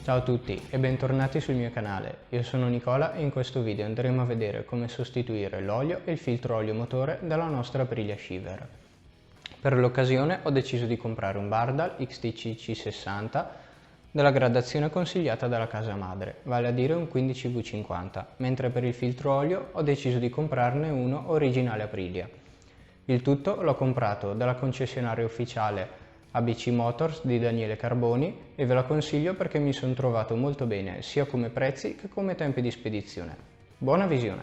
Ciao a tutti e bentornati sul mio canale, io sono Nicola e in questo video andremo a vedere come sostituire l'olio e il filtro olio motore dalla nostra Aprilia Shiver. Per l'occasione ho deciso di comprare un Bardal XTC C60 della gradazione consigliata dalla casa madre, vale a dire un 15V50, mentre per il filtro olio ho deciso di comprarne uno originale Aprilia. Il tutto l'ho comprato dalla concessionaria ufficiale ABC Motors di Daniele Carboni e ve la consiglio perché mi sono trovato molto bene sia come prezzi che come tempi di spedizione. Buona visione!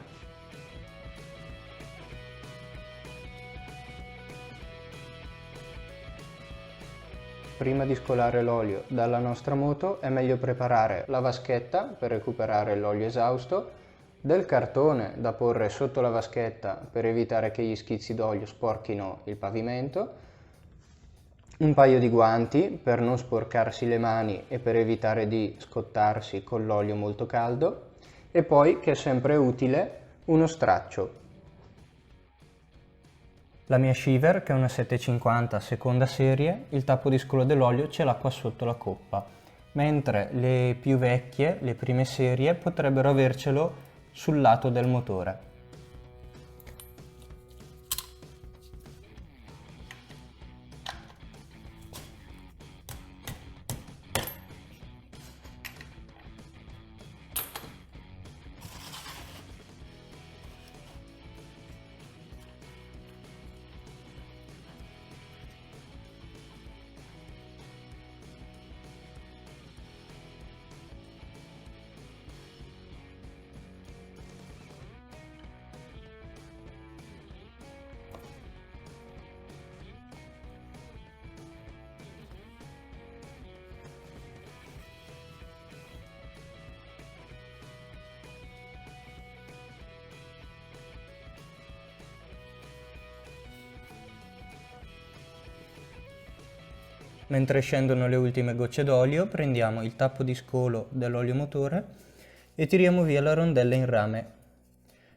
Prima di scolare l'olio dalla nostra moto è meglio preparare la vaschetta per recuperare l'olio esausto, del cartone da porre sotto la vaschetta per evitare che gli schizzi d'olio sporchino il pavimento, un paio di guanti per non sporcarsi le mani e per evitare di scottarsi con l'olio molto caldo e poi, che è sempre utile, uno straccio. La mia Shiver, che è una 750 seconda serie, il tappo di scolo dell'olio ce l'ha qua sotto la coppa, mentre le più vecchie, le prime serie, potrebbero avercelo sul lato del motore. Mentre scendono le ultime gocce d'olio, prendiamo il tappo di scolo dell'olio motore e tiriamo via la rondella in rame.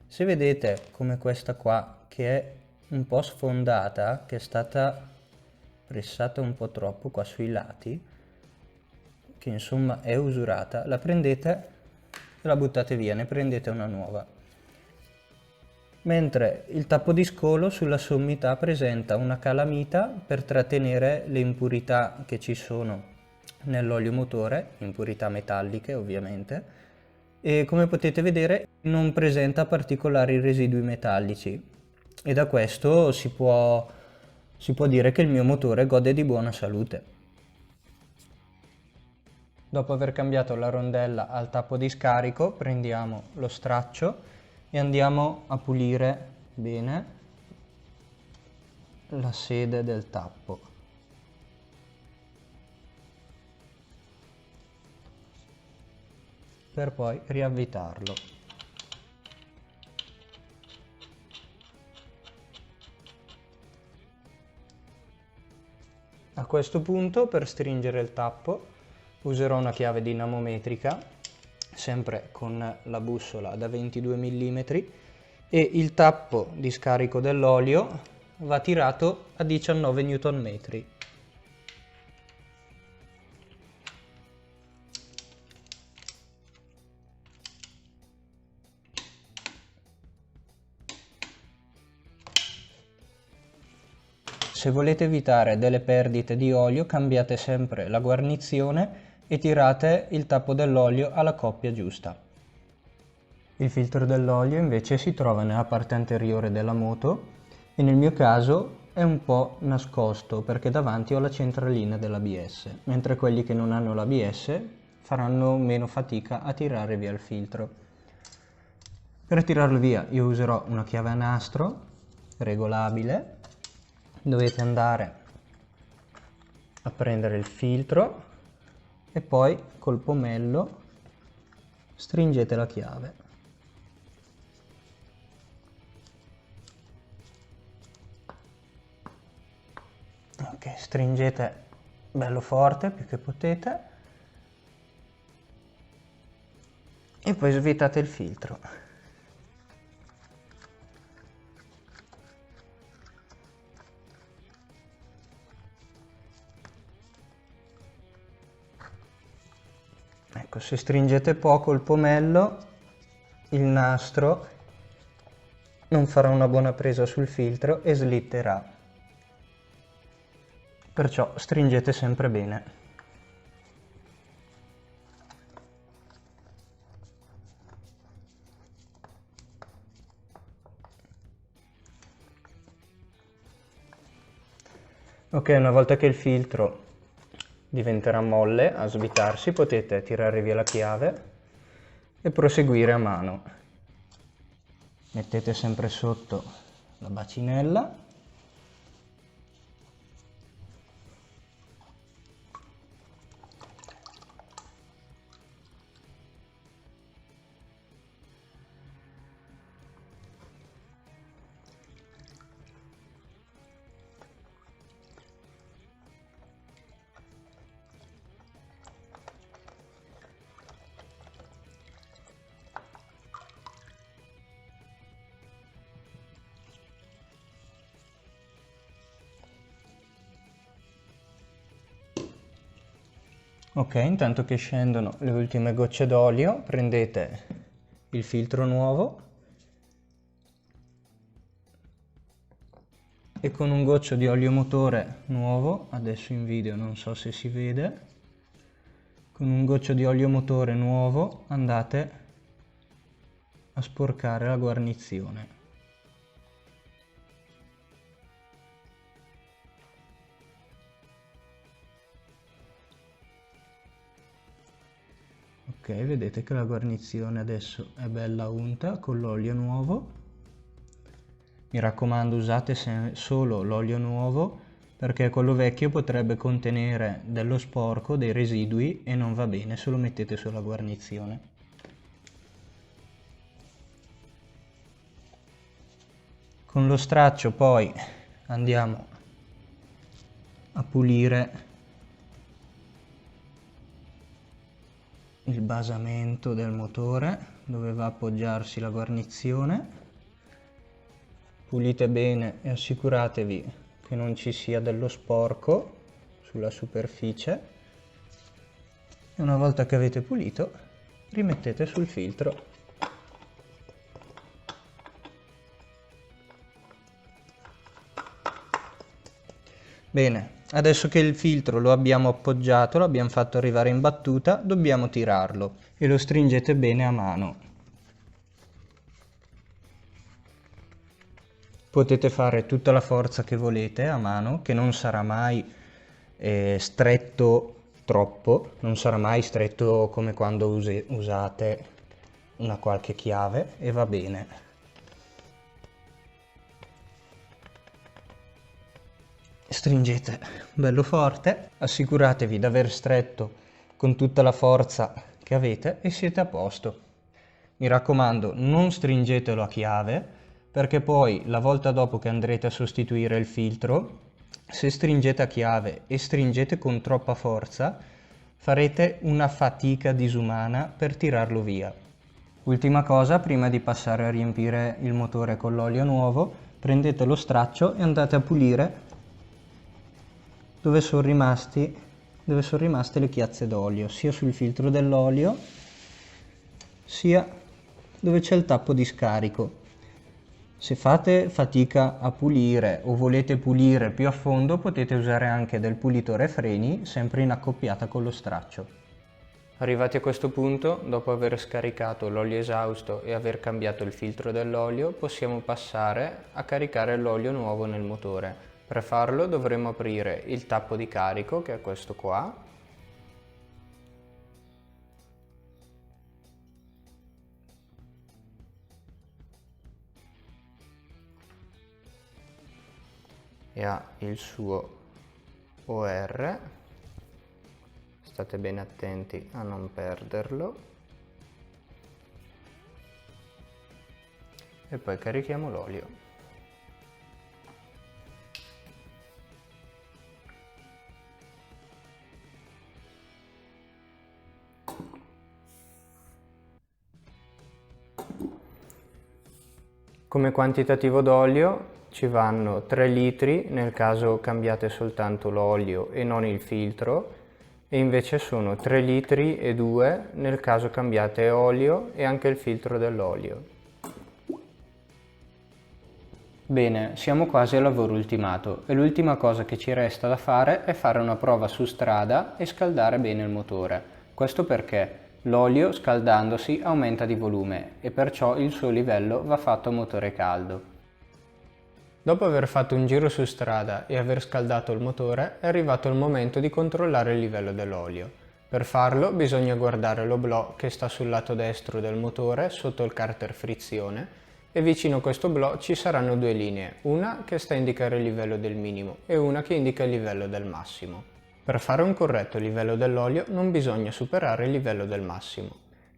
Se vedete come questa qua, che è un po' sfondata, che è stata pressata un po' troppo qua sui lati, che insomma è usurata, la prendete e la buttate via, ne prendete una nuova. Mentre il tappo di scolo sulla sommità presenta una calamita per trattenere le impurità che ci sono nell'olio motore, impurità metalliche ovviamente, e come potete vedere non presenta particolari residui metallici e da questo si può dire che il mio motore gode di buona salute. Dopo aver cambiato la rondella al tappo di scarico, prendiamo lo straccio e andiamo a pulire bene la sede del tappo. Per poi riavvitarlo. A questo punto, per stringere il tappo, userò una chiave dinamometrica, sempre con la bussola da 22 mm, e il tappo di scarico dell'olio va tirato a 19 Nm. Se volete evitare delle perdite di olio, cambiate sempre la guarnizione e tirate il tappo dell'olio alla coppia giusta. Il filtro dell'olio invece si trova nella parte anteriore della moto e nel mio caso è un po' nascosto perché davanti ho la centralina dell'ABS, mentre quelli che non hanno l'ABS faranno meno fatica a tirare via il filtro. Per tirarlo via io userò una chiave a nastro regolabile. Dovete andare a prendere il filtro e poi col pomello stringete la chiave. Ok, stringete bello forte più che potete e poi svitate il filtro. Ecco, se stringete poco il pomello, il nastro non farà una buona presa sul filtro e slitterà. Perciò stringete sempre bene. Ok, una volta che il filtro diventerà molle a svitarsi, potete tirare via la chiave e proseguire a mano. Mettete sempre sotto la bacinella . Ok, intanto che scendono le ultime gocce d'olio, prendete il filtro nuovo e con un goccio di olio motore nuovo, adesso in video non so se si vede, con un goccio di olio motore nuovo andate a sporcare la guarnizione. Ok, vedete che la guarnizione adesso è bella unta con l'olio nuovo. Mi raccomando, usate solo l'olio nuovo perché quello vecchio potrebbe contenere dello sporco, dei residui e non va bene se lo mettete sulla guarnizione. Con lo straccio poi andiamo a pulire il basamento del motore dove va a appoggiarsi la guarnizione. Pulite bene e assicuratevi che non ci sia dello sporco sulla superficie e una volta che avete pulito rimettete sul filtro. Bene, adesso che il filtro lo abbiamo appoggiato, l'abbiamo fatto arrivare in battuta, dobbiamo tirarlo e lo stringete bene a mano. Potete fare tutta la forza che volete a mano, che non sarà mai stretto troppo, non sarà mai stretto come quando usate una qualche chiave e va bene. Stringete bello forte, assicuratevi di aver stretto con tutta la forza che avete e siete a posto. Mi raccomando, non stringetelo a chiave perché poi la volta dopo che andrete a sostituire il filtro, se stringete a chiave e stringete con troppa forza, farete una fatica disumana per tirarlo via. Ultima cosa, prima di passare a riempire il motore con l'olio nuovo, prendete lo straccio e andate a pulire dove sono rimaste le chiazze d'olio, sia sul filtro dell'olio, sia dove c'è il tappo di scarico. Se fate fatica a pulire o volete pulire più a fondo, potete usare anche del pulitore freni, sempre in accoppiata con lo straccio. Arrivati a questo punto, dopo aver scaricato l'olio esausto e aver cambiato il filtro dell'olio, possiamo passare a caricare l'olio nuovo nel motore. Per farlo dovremo aprire il tappo di carico, che è questo qua, e ha il suo OR, state bene attenti a non perderlo, e poi carichiamo l'olio. Come quantitativo d'olio ci vanno 3 litri nel caso cambiate soltanto l'olio e non il filtro, e invece sono 3 litri e 2 nel caso cambiate olio e anche il filtro dell'olio. Bene, siamo quasi al lavoro ultimato e l'ultima cosa che ci resta da fare è fare una prova su strada e scaldare bene il motore. Questo perché l'olio scaldandosi aumenta di volume e perciò il suo livello va fatto a motore caldo. Dopo aver fatto un giro su strada e aver scaldato il motore è arrivato il momento di controllare il livello dell'olio. Per farlo bisogna guardare l'oblò che sta sul lato destro del motore sotto il carter frizione e vicino a questo oblò ci saranno due linee, una che sta a indicare il livello del minimo e una che indica il livello del massimo. Per fare un corretto livello dell'olio non bisogna superare il livello del massimo.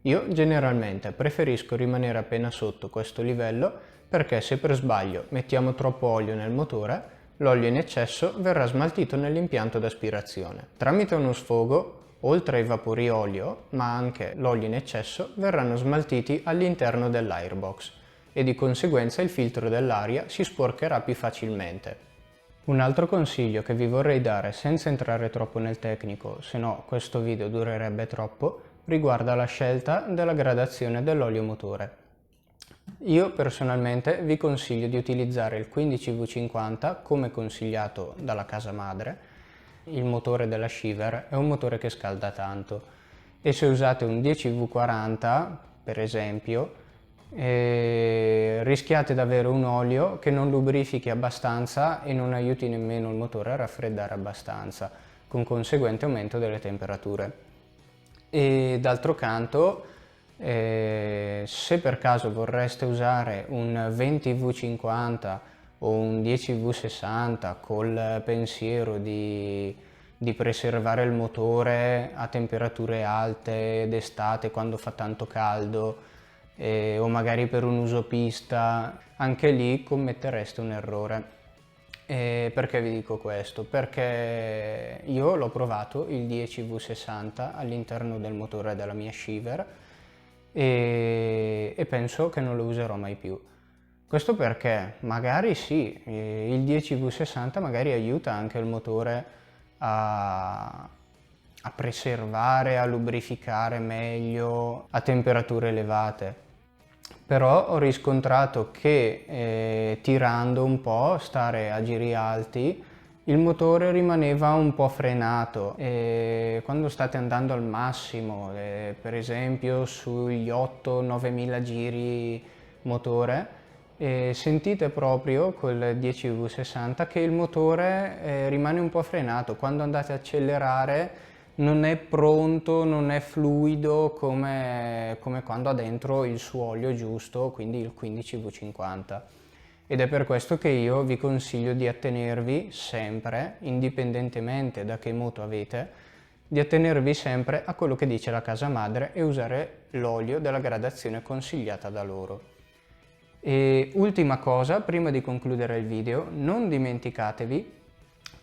Io generalmente preferisco rimanere appena sotto questo livello perché se per sbaglio mettiamo troppo olio nel motore, l'olio in eccesso verrà smaltito nell'impianto d'aspirazione. Tramite uno sfogo, oltre ai vapori olio, ma anche l'olio in eccesso, verranno smaltiti all'interno dell'airbox e di conseguenza il filtro dell'aria si sporcherà più facilmente. Un altro consiglio che vi vorrei dare senza entrare troppo nel tecnico, se no questo video durerebbe troppo, riguarda la scelta della gradazione dell'olio motore. Io personalmente vi consiglio di utilizzare il 15V50 come consigliato dalla casa madre. Il motore della Shiver è un motore che scalda tanto e se usate un 10V40 per esempio rischiate di avere un olio che non lubrifichi abbastanza e non aiuti nemmeno il motore a raffreddare abbastanza, con conseguente aumento delle temperature. E d'altro canto, se per caso vorreste usare un 20V50 o un 10V60 col pensiero di preservare il motore a temperature alte d'estate quando fa tanto caldo, o magari per un uso pista, anche lì commettereste un errore. Perché vi dico questo? Perché io l'ho provato il 10V60 all'interno del motore della mia Shiver e penso che non lo userò mai più. Questo perché magari sì, il 10V60 magari aiuta anche il motore a preservare, a lubrificare meglio a temperature elevate. Però ho riscontrato che tirando un po', stare a giri alti, il motore rimaneva un po' frenato e quando state andando al massimo, per esempio sugli 8-9 mila giri motore, sentite proprio col 10V60 che il motore rimane un po' frenato. Quando andate a accelerare non è pronto, non è fluido come quando ha dentro il suo olio giusto, quindi il 15V50. Ed è per questo che io vi consiglio di attenervi sempre, indipendentemente da che moto avete, di attenervi sempre a quello che dice la casa madre e usare l'olio della gradazione consigliata da loro. E ultima cosa, prima di concludere il video, non dimenticatevi,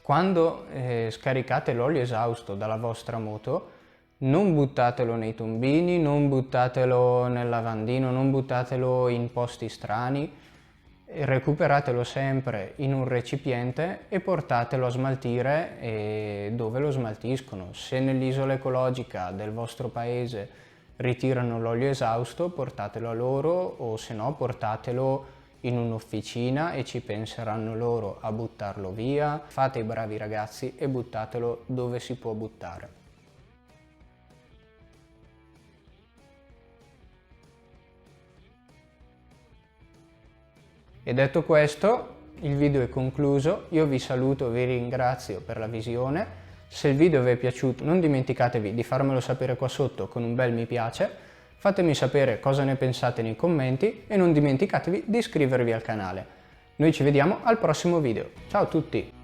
quando scaricate l'olio esausto dalla vostra moto, non buttatelo nei tombini, non buttatelo nel lavandino, non buttatelo in posti strani, recuperatelo sempre in un recipiente e portatelo a smaltire dove lo smaltiscono. Se nell'isola ecologica del vostro paese ritirano l'olio esausto, portatelo a loro, o se no portatelo in un'officina e ci penseranno loro a buttarlo via. Fate i bravi ragazzi e buttatelo dove si può buttare. E detto questo, il video è concluso, io vi saluto, vi ringrazio per la visione. Se il video vi è piaciuto non dimenticatevi di farmelo sapere qua sotto con un bel mi piace, fatemi sapere cosa ne pensate nei commenti e non dimenticatevi di iscrivervi al canale. Noi ci vediamo al prossimo video, ciao a tutti!